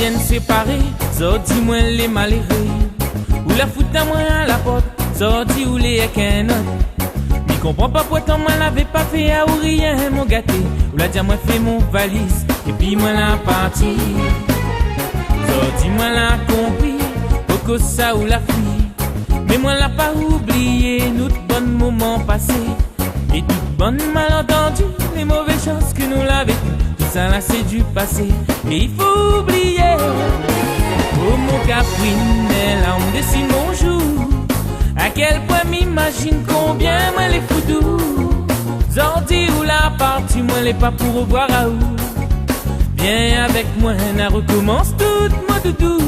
viennent séparer, sorti moi les malheureux. Ou la fout à moi à la porte, sorti ou les qu'un autre. M'y comprends pas pourtant moi l'avais pas fait à ou rien mon gâté. Ou la dia moi fait mon valise, et puis moi la partie. Sorti moi la compris, au ça ou la fille. Mais moi l'a pas oublié, nous de bons moments passés. Et toutes bonnes malentendus, les mauvaises chances que nous l'avons. Tout ça là c'est du passé, et il faut oublier. Oh mon caprine, là on décide mon jour. À quel point m'imagine combien moi les foudous. Zordi ou la partie, moi les pas pour revoir à où. Viens avec moi, on recommence tout mon doudou.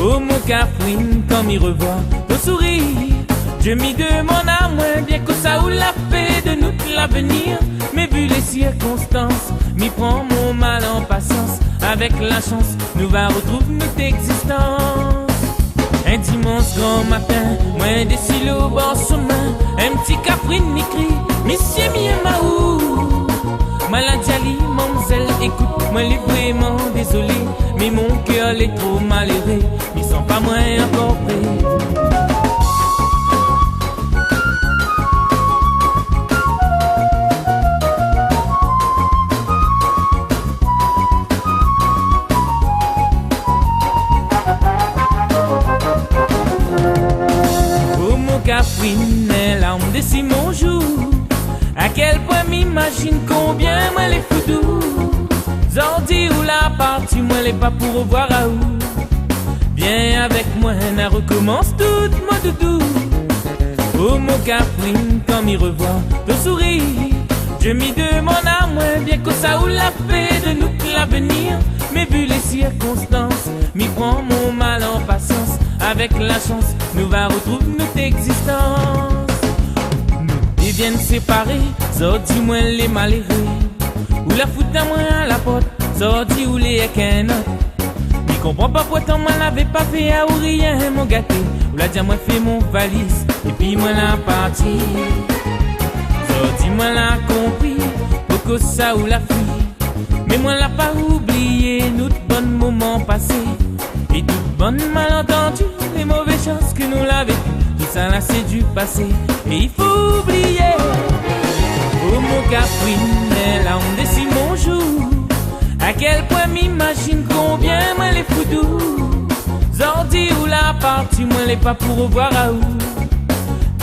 Oh mon caprine, comme il revoit nos sourires. Je m'y demande à moi, bien que ça ou la paix de nous l'avenir. Mais vu les circonstances, m'y prend mon mal en patience. Avec la chance, nous va retrouver notre existence. Un dimanche grand matin, moi des silos au bord chemin. Un petit caprine m'écrit, monsieur Miamaou. Maladjali, mamzelle, écoute, moi les vraiment désolé. Mais mon cœur est trop malheureux, ils sont pas moins encore prêts. Caprine, l'arme de Simon jour. À quel point m'imagine combien moi les foudous. Zordi ou la partie, moi les pas pour revoir à où. Viens avec moi, on recommence tout mon doudou. Oh mon Caprine, comme il revoit ton sourire. Je m'y demande à moi, bien que ça ou la paix de nous l'avenir. Mais vu les circonstances, m'y prend mon mal en patience. Avec la chance, nous va retrouver notre existence. Nous viennent séparer, sorti moi les malheureux. Ou la fout à moi à la porte, sorti ou les qu'un autre. M'y comprends pas pourtant moi l'avais pas fait à ou rien mon gâté. Ou la dia moi fait mon valise, et puis moi la partie. Sorti moi la compris, pour que ça ou la fille. Mais moi l'a pas oublié, nous de bons moments passés. Et toutes bonnes malentendus, les mauvaises chances que nous l'avons. Tout ça là c'est du passé, et il faut oublier. Oh mon Caprine, là on décide mon jour. À quel point m'imagine combien moi les foudous. Zordi ou la partie, moi les pas pour revoir à où.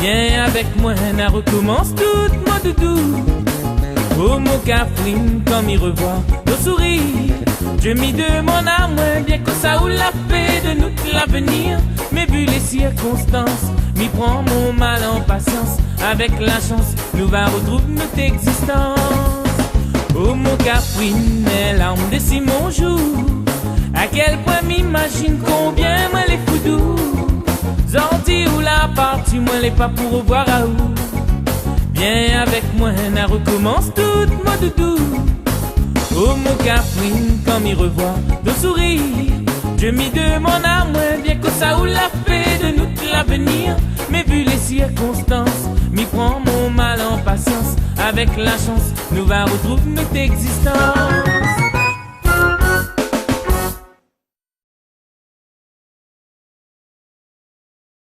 Viens avec moi, on recommence tout mon doudou. Oh mon Caprine, comme il revoit nos sourires. Je m'y demande à moi, bien que ça ou la paix de nous l'avenir. Mais vu les circonstances, m'y prend mon mal en patience. Avec la chance, nous va retrouver notre existence. Oh mon Caprine, l'arme de Simon jour. À quel point m'imagine combien moi les foudous. Zordi ou la partie, moi les pas pour revoir à où. Viens avec moi, on recommence tout mon doudou. Oh mon Caprine, comme il revoit nos sourires. Je m'y demande à moi, bien que ça ou la paix de nous l'avenir. Mais vu les circonstances, m'y prend mon mal en patience. Avec la chance, nous va retrouver notre existence.